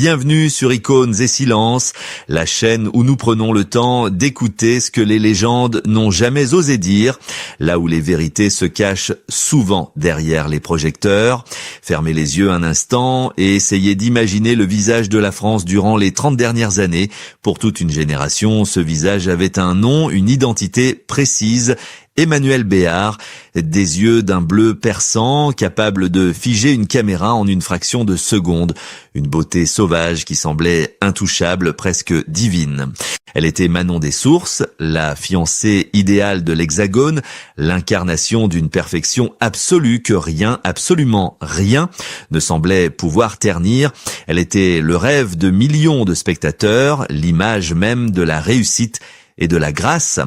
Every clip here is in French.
Bienvenue sur Icônes et Silences, la chaîne où nous prenons le temps d'écouter ce que les légendes n'ont jamais osé dire, là où les vérités se cachent souvent derrière les projecteurs. Fermez les yeux un instant et essayez d'imaginer le visage de la France durant les 30 dernières années. Pour toute une génération, ce visage avait un nom, une identité précise. Emmanuel Béard, des yeux d'un bleu perçant, capable de figer une caméra en une fraction de seconde. Une beauté sauvage qui semblait intouchable, presque divine. Elle était Manon des Sources, la fiancée idéale de l'Hexagone, l'incarnation d'une perfection absolue que rien, absolument rien, ne semblait pouvoir ternir. Elle était le rêve de millions de spectateurs, l'image même de la réussite et de la grâce.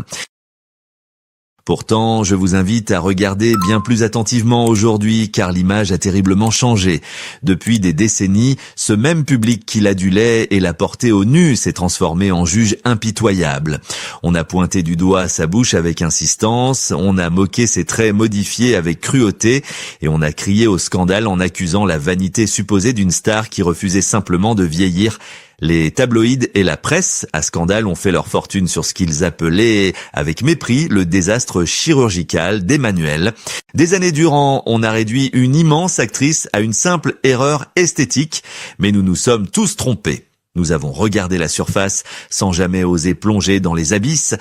Pourtant, je vous invite à regarder bien plus attentivement aujourd'hui car l'image a terriblement changé. Depuis des décennies, ce même public qui l'adulait et l'a porté au nu s'est transformé en juge impitoyable. On a pointé du doigt sa bouche avec insistance, on a moqué ses traits modifiés avec cruauté et on a crié au scandale en accusant la vanité supposée d'une star qui refusait simplement de vieillir. Les tabloïds et la presse à scandale ont fait leur fortune sur ce qu'ils appelaient avec mépris le désastre chirurgical d'Emmanuel. Des années durant, on a réduit une immense actrice à une simple erreur esthétique, mais nous nous sommes tous trompés. Nous avons regardé la surface sans jamais oser plonger dans les abysses.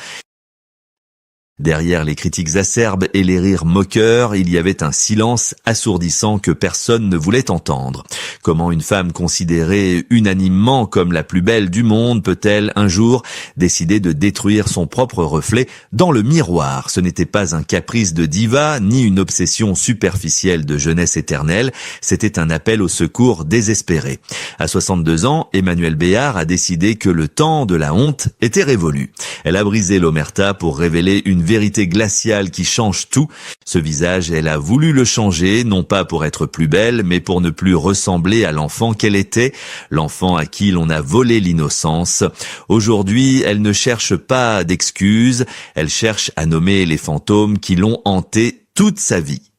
Derrière les critiques acerbes et les rires moqueurs, il y avait un silence assourdissant que personne ne voulait entendre. Comment une femme considérée unanimement comme la plus belle du monde peut-elle un jour décider de détruire son propre reflet dans le miroir? Ce n'était pas un caprice de diva, ni une obsession superficielle de jeunesse éternelle, c'était un appel au secours désespéré. À 62 ans, Emmanuel Béard a décidé que le temps de la honte était révolu. Elle a brisé l'omerta pour révéler une vérité glaciale qui change tout. Ce visage, elle a voulu le changer, non pas pour être plus belle, mais pour ne plus ressembler à l'enfant qu'elle était, l'enfant à qui l'on a volé l'innocence. Aujourd'hui, elle ne cherche pas d'excuses, elle cherche à nommer les fantômes qui l'ont hantée toute sa vie.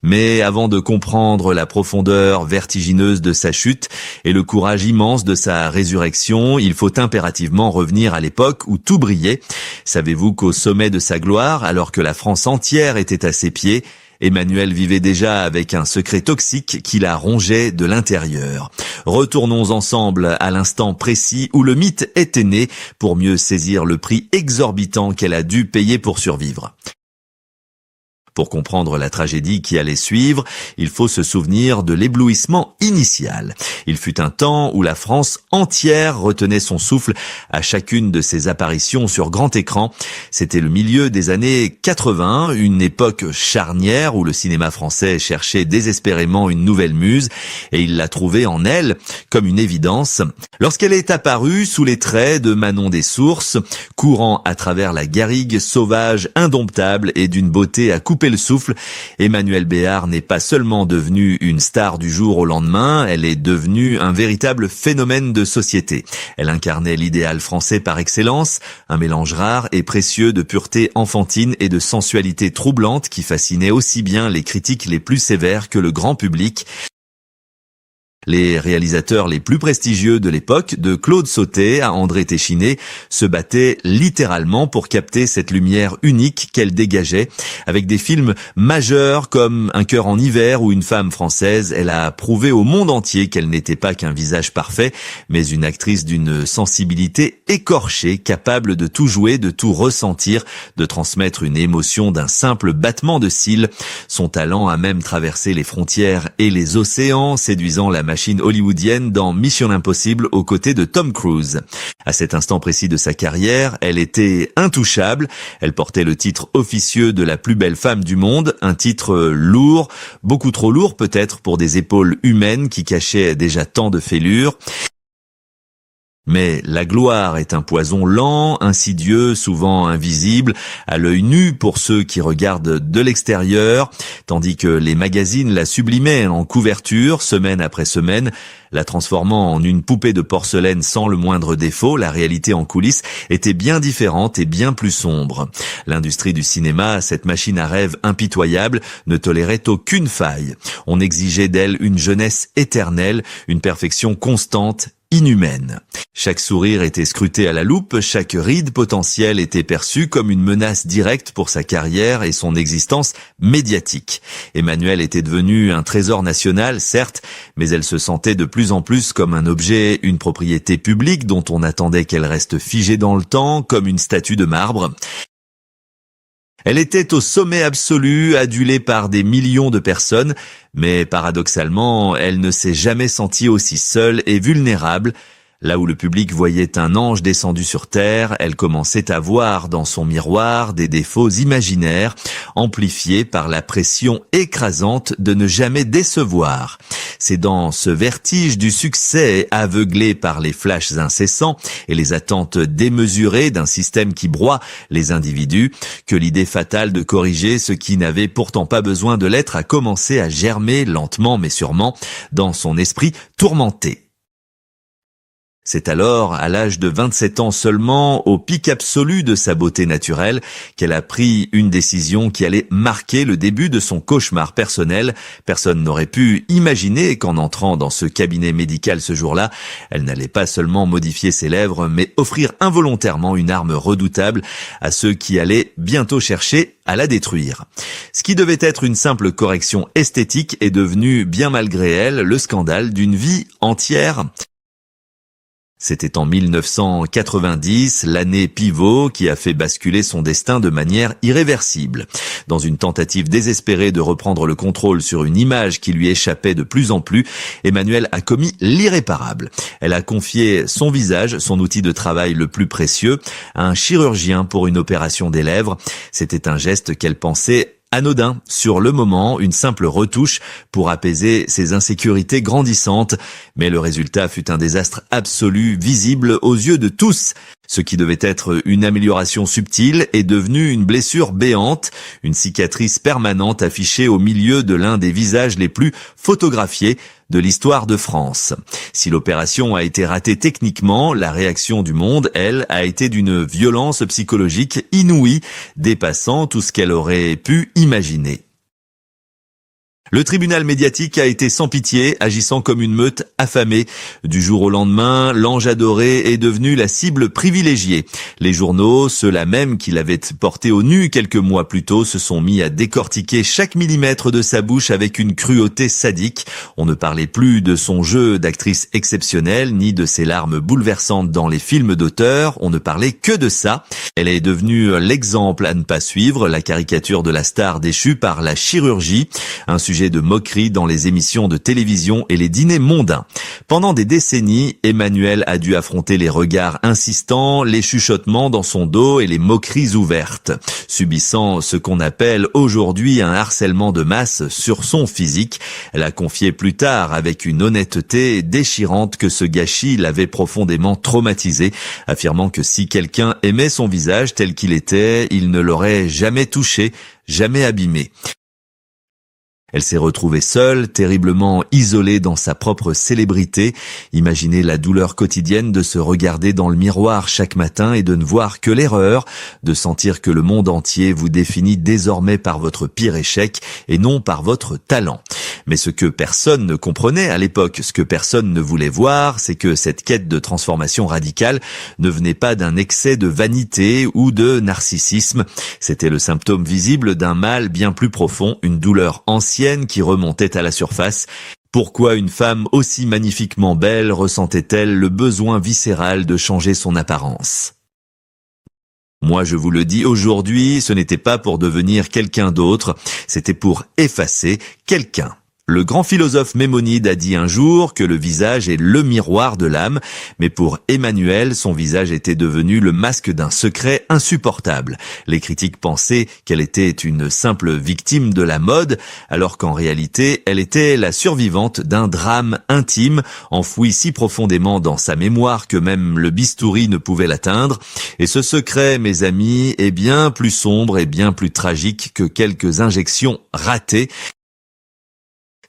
Mais avant de comprendre la profondeur vertigineuse de sa chute et le courage immense de sa résurrection, il faut impérativement revenir à l'époque où tout brillait. Savez-vous qu'au sommet de sa gloire, alors que la France entière était à ses pieds, Emmanuel vivait déjà avec un secret toxique qui la rongeait de l'intérieur. Retournons ensemble à l'instant précis où le mythe était né pour mieux saisir le prix exorbitant qu'elle a dû payer pour survivre. Pour comprendre la tragédie qui allait suivre, il faut se souvenir de l'éblouissement initial. Il fut un temps où la France entière retenait son souffle à chacune de ses apparitions sur grand écran. C'était le milieu des années 80, une époque charnière où le cinéma français cherchait désespérément une nouvelle muse et il l'a trouvée en elle comme une évidence. Lorsqu'elle est apparue sous les traits de Manon des Sources, courant à travers la garrigue sauvage, indomptable et d'une beauté à couper le souffle, Emmanuel Béard n'est pas seulement devenue une star du jour au lendemain, elle est devenue un véritable phénomène de société. Elle incarnait l'idéal français par excellence, un mélange rare et précieux de pureté enfantine et de sensualité troublante qui fascinait aussi bien les critiques les plus sévères que le grand public. Les réalisateurs les plus prestigieux de l'époque, de Claude Sautet à André Téchiné, se battaient littéralement pour capter cette lumière unique qu'elle dégageait. Avec des films majeurs comme Un cœur en hiver ou Une femme française, elle a prouvé au monde entier qu'elle n'était pas qu'un visage parfait, mais une actrice d'une sensibilité écorchée, capable de tout jouer, de tout ressentir, de transmettre une émotion d'un simple battement de cils. Son talent a même traversé les frontières et les océans, séduisant la machine hollywoodienne dans Mission Impossible aux côtés de Tom Cruise. À cet instant précis de sa carrière, elle était intouchable. Elle portait le titre officieux de la plus belle femme du monde, un titre lourd, beaucoup trop lourd peut-être pour des épaules humaines qui cachaient déjà tant de fêlures. Mais la gloire est un poison lent, insidieux, souvent invisible, à l'œil nu pour ceux qui regardent de l'extérieur, tandis que les magazines la sublimaient en couverture, semaine après semaine, la transformant en une poupée de porcelaine sans le moindre défaut. La réalité en coulisses était bien différente et bien plus sombre. L'industrie du cinéma, cette machine à rêve impitoyable, ne tolérait aucune faille. On exigeait d'elle une jeunesse éternelle, une perfection constante, inhumaine. Chaque sourire était scruté à la loupe, chaque ride potentielle était perçue comme une menace directe pour sa carrière et son existence médiatique. Emmanuelle était devenue un trésor national, certes, mais elle se sentait de plus en plus comme un objet, une propriété publique dont on attendait qu'elle reste figée dans le temps, comme une statue de marbre. Elle était au sommet absolu, adulée par des millions de personnes, mais paradoxalement, elle ne s'est jamais sentie aussi seule et vulnérable. Là où le public voyait un ange descendu sur terre, elle commençait à voir dans son miroir des défauts imaginaires, amplifiés par la pression écrasante de ne jamais décevoir. C'est dans ce vertige du succès, aveuglé par les flashs incessants et les attentes démesurées d'un système qui broie les individus, que l'idée fatale de corriger ce qui n'avait pourtant pas besoin de l'être a commencé à germer lentement mais sûrement dans son esprit tourmenté. C'est alors, à l'âge de 27 ans seulement, au pic absolu de sa beauté naturelle, qu'elle a pris une décision qui allait marquer le début de son cauchemar personnel. Personne n'aurait pu imaginer qu'en entrant dans ce cabinet médical ce jour-là, elle n'allait pas seulement modifier ses lèvres, mais offrir involontairement une arme redoutable à ceux qui allaient bientôt chercher à la détruire. Ce qui devait être une simple correction esthétique est devenu, bien malgré elle, le scandale d'une vie entière. C'était en 1990, l'année pivot qui a fait basculer son destin de manière irréversible. Dans une tentative désespérée de reprendre le contrôle sur une image qui lui échappait de plus en plus, Emmanuelle a commis l'irréparable. Elle a confié son visage, son outil de travail le plus précieux, à un chirurgien pour une opération des lèvres. C'était un geste qu'elle pensait anodin, sur le moment, une simple retouche pour apaiser ses insécurités grandissantes, mais le résultat fut un désastre absolu, visible aux yeux de tous. Ce qui devait être une amélioration subtile est devenu une blessure béante, une cicatrice permanente affichée au milieu de l'un des visages les plus photographiés de l'histoire de France. Si l'opération a été ratée techniquement, la réaction du monde, elle, a été d'une violence psychologique inouïe, dépassant tout ce qu'elle aurait pu imaginer. Le tribunal médiatique a été sans pitié, agissant comme une meute affamée. Du jour au lendemain, l'ange adoré est devenu la cible privilégiée. Les journaux, ceux-là même qui l'avaient porté au nu quelques mois plus tôt, se sont mis à décortiquer chaque millimètre de sa bouche avec une cruauté sadique. On ne parlait plus de son jeu d'actrice exceptionnelle, ni de ses larmes bouleversantes dans les films d'auteur. On ne parlait que de ça. Elle est devenue l'exemple à ne pas suivre, la caricature de la star déchue par la chirurgie, un sujet de moquerie dans les émissions de télévision et les dîners mondains. Pendant des décennies, Emmanuelle a dû affronter les regards insistants, les chuchotements dans son dos et les moqueries ouvertes, subissant ce qu'on appelle aujourd'hui un harcèlement de masse sur son physique. Elle a confié plus tard avec une honnêteté déchirante que ce gâchis l'avait profondément traumatisé, affirmant que si quelqu'un aimait son visage tel qu'il était, il ne l'aurait jamais touché, jamais abîmé. Elle s'est retrouvée seule, terriblement isolée dans sa propre célébrité. Imaginez la douleur quotidienne de se regarder dans le miroir chaque matin et de ne voir que l'erreur, de sentir que le monde entier vous définit désormais par votre pire échec et non par votre talent. Mais ce que personne ne comprenait à l'époque, ce que personne ne voulait voir, c'est que cette quête de transformation radicale ne venait pas d'un excès de vanité ou de narcissisme. C'était le symptôme visible d'un mal bien plus profond, une douleur ancienne qui remontait à la surface. Pourquoi une femme aussi magnifiquement belle ressentait-elle le besoin viscéral de changer son apparence ? Moi, je vous le dis aujourd'hui, ce n'était pas pour devenir quelqu'un d'autre, c'était pour effacer quelqu'un. Le grand philosophe Maïmonide a dit un jour que le visage est le miroir de l'âme, mais pour Emmanuelle, son visage était devenu le masque d'un secret insupportable. Les critiques pensaient qu'elle était une simple victime de la mode, alors qu'en réalité, elle était la survivante d'un drame intime, enfoui si profondément dans sa mémoire que même le bistouri ne pouvait l'atteindre. Et ce secret, mes amis, est bien plus sombre et bien plus tragique que quelques injections ratées.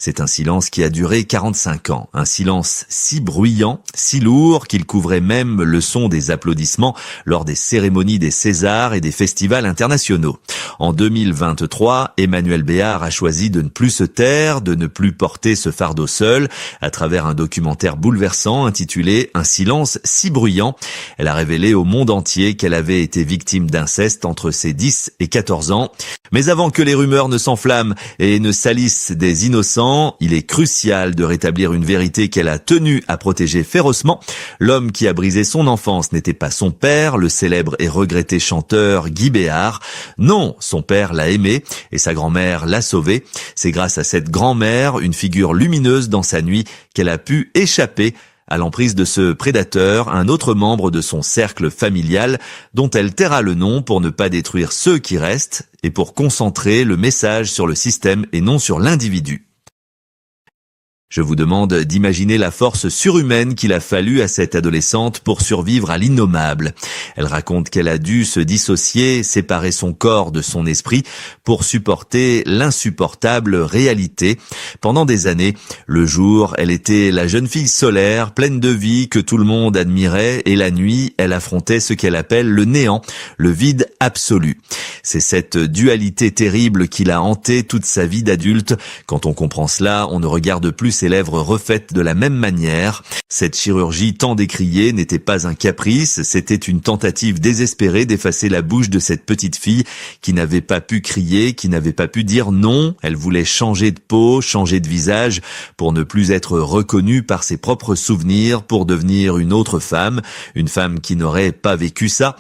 C'est un silence qui a duré 45 ans, un silence si bruyant, si lourd qu'il couvrait même le son des applaudissements lors des cérémonies des Césars et des festivals internationaux. En 2023, Emmanuelle Béard a choisi de ne plus se taire, de ne plus porter ce fardeau seul, à travers un documentaire bouleversant intitulé « Un silence si bruyant ». Elle a révélé au monde entier qu'elle avait été victime d'inceste entre ses 10 et 14 ans. Mais avant que les rumeurs ne s'enflamment et ne salissent des innocents, il est crucial de rétablir une vérité qu'elle a tenu à protéger férocement. L'homme qui a brisé son enfance n'était pas son père, le célèbre et regretté chanteur Guy Béard. Non, son père l'a aimé et sa grand-mère l'a sauvé. C'est grâce à cette grand-mère, une figure lumineuse dans sa nuit, qu'elle a pu échapper à l'emprise de ce prédateur, un autre membre de son cercle familial, dont elle taira le nom pour ne pas détruire ceux qui restent et pour concentrer le message sur le système et non sur l'individu. Je vous demande d'imaginer la force surhumaine qu'il a fallu à cette adolescente pour survivre à l'innommable. Elle raconte qu'elle a dû se dissocier, séparer son corps de son esprit pour supporter l'insupportable réalité. Pendant des années, le jour, elle était la jeune fille solaire, pleine de vie, que tout le monde admirait, et la nuit, elle affrontait ce qu'elle appelle le néant, le vide absolu. C'est cette dualité terrible qui l'a hantée toute sa vie d'adulte. Quand on comprend cela, on ne regarde plus ses lèvres refaites de la même manière. Cette chirurgie tant décriée n'était pas un caprice, c'était une tentative désespérée d'effacer la bouche de cette petite fille qui n'avait pas pu crier, qui n'avait pas pu dire non. Elle voulait changer de peau, changer de visage, pour ne plus être reconnue par ses propres souvenirs, pour devenir une autre femme, une femme qui n'aurait pas vécu ça.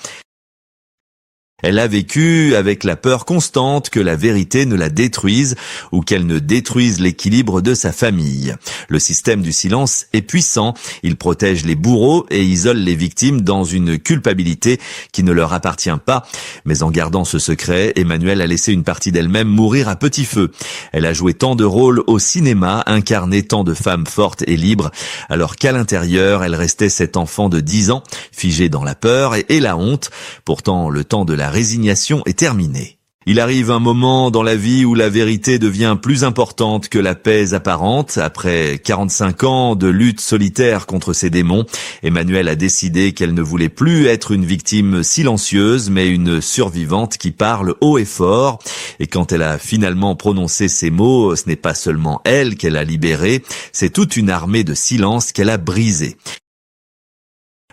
Elle a vécu avec la peur constante que la vérité ne la détruise ou qu'elle ne détruise l'équilibre de sa famille. Le système du silence est puissant, il protège les bourreaux et isole les victimes dans une culpabilité qui ne leur appartient pas. Mais en gardant ce secret, Emmanuelle a laissé une partie d'elle-même mourir à petit feu. Elle a joué tant de rôles au cinéma, incarné tant de femmes fortes et libres, alors qu'à l'intérieur, elle restait cet enfant de 10 ans, figé dans la peur et la honte. Pourtant, le temps de la résignation est terminée. Il arrive un moment dans la vie où la vérité devient plus importante que la paix apparente. Après 45 ans de lutte solitaire contre ses démons, Emmanuelle a décidé qu'elle ne voulait plus être une victime silencieuse, mais une survivante qui parle haut et fort. Et quand elle a finalement prononcé ces mots, ce n'est pas seulement elle qu'elle a libérée, c'est toute une armée de silence qu'elle a brisée.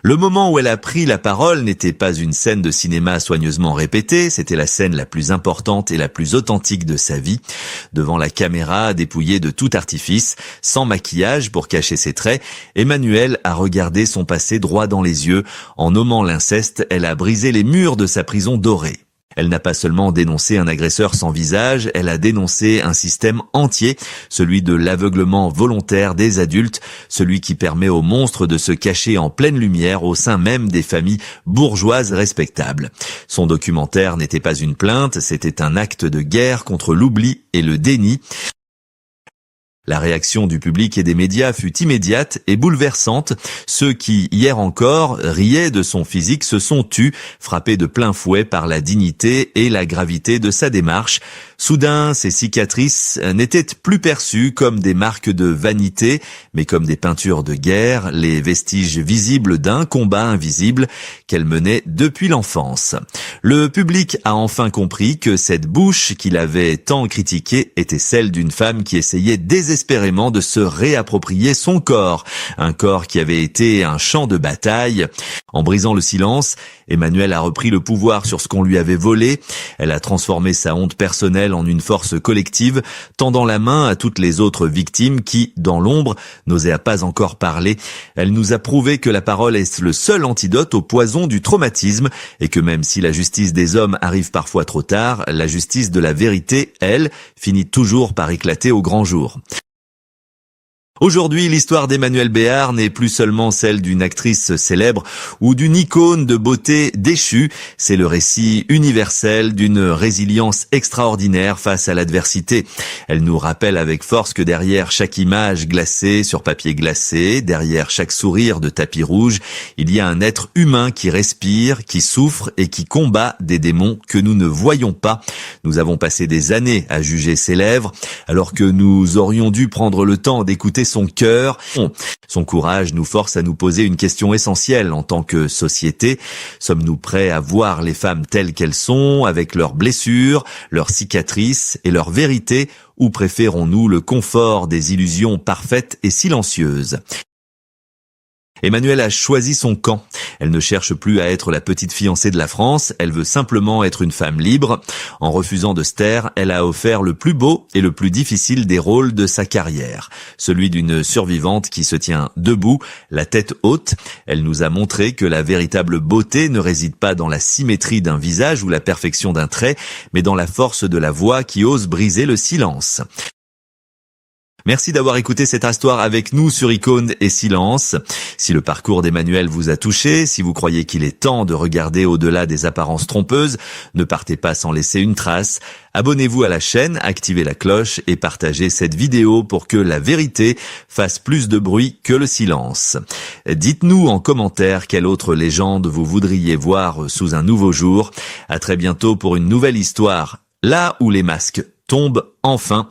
Le moment où elle a pris la parole n'était pas une scène de cinéma soigneusement répétée, c'était la scène la plus importante et la plus authentique de sa vie. Devant la caméra, dépouillée de tout artifice, sans maquillage pour cacher ses traits, Emmanuelle a regardé son passé droit dans les yeux. En nommant l'inceste, elle a brisé les murs de sa prison dorée. Elle n'a pas seulement dénoncé un agresseur sans visage, elle a dénoncé un système entier, celui de l'aveuglement volontaire des adultes, celui qui permet aux monstres de se cacher en pleine lumière au sein même des familles bourgeoises respectables. Son documentaire n'était pas une plainte, c'était un acte de guerre contre l'oubli et le déni. La réaction du public et des médias fut immédiate et bouleversante. Ceux qui, hier encore, riaient de son physique se sont tus, frappés de plein fouet par la dignité et la gravité de sa démarche. Soudain, ses cicatrices n'étaient plus perçues comme des marques de vanité, mais comme des peintures de guerre, les vestiges visibles d'un combat invisible qu'elle menait depuis l'enfance. Le public a enfin compris que cette bouche qu'il avait tant critiquée était celle d'une femme qui essayait désespérément de se réapproprier son corps, un corps qui avait été un champ de bataille. En brisant le silence, Emmanuelle a repris le pouvoir sur ce qu'on lui avait volé. Elle a transformé sa honte personnelle en une force collective, tendant la main à toutes les autres victimes qui, dans l'ombre, n'osaient pas encore parler. Elle nous a prouvé que la parole est le seul antidote au poison du traumatisme et que même si la justice des hommes arrive parfois trop tard, la justice de la vérité, elle, finit toujours par éclater au grand jour. Aujourd'hui, l'histoire d'Emmanuelle Béard n'est plus seulement celle d'une actrice célèbre ou d'une icône de beauté déchue. C'est le récit universel d'une résilience extraordinaire face à l'adversité. Elle nous rappelle avec force que derrière chaque image glacée sur papier glacé, derrière chaque sourire de tapis rouge, il y a un être humain qui respire, qui souffre et qui combat des démons que nous ne voyons pas. Nous avons passé des années à juger ses lèvres, alors que nous aurions dû prendre le temps d'écouter son cœur. Son courage nous force à nous poser une question essentielle en tant que société. Sommes-nous prêts à voir les femmes telles qu'elles sont, avec leurs blessures, leurs cicatrices et leurs vérités, ou préférons-nous le confort des illusions parfaites et silencieuses ? Emmanuelle a choisi son camp. Elle ne cherche plus à être la petite fiancée de la France, elle veut simplement être une femme libre. En refusant de se taire, elle a offert le plus beau et le plus difficile des rôles de sa carrière. Celui d'une survivante qui se tient debout, la tête haute. Elle nous a montré que la véritable beauté ne réside pas dans la symétrie d'un visage ou la perfection d'un trait, mais dans la force de la voix qui ose briser le silence. Merci d'avoir écouté cette histoire avec nous sur Icône et Silence. Si le parcours d'Emmanuelle vous a touché, si vous croyez qu'il est temps de regarder au-delà des apparences trompeuses, ne partez pas sans laisser une trace. Abonnez-vous à la chaîne, activez la cloche et partagez cette vidéo pour que la vérité fasse plus de bruit que le silence. Dites-nous en commentaire quelle autre légende vous voudriez voir sous un nouveau jour. À très bientôt pour une nouvelle histoire, là où les masques tombent enfin.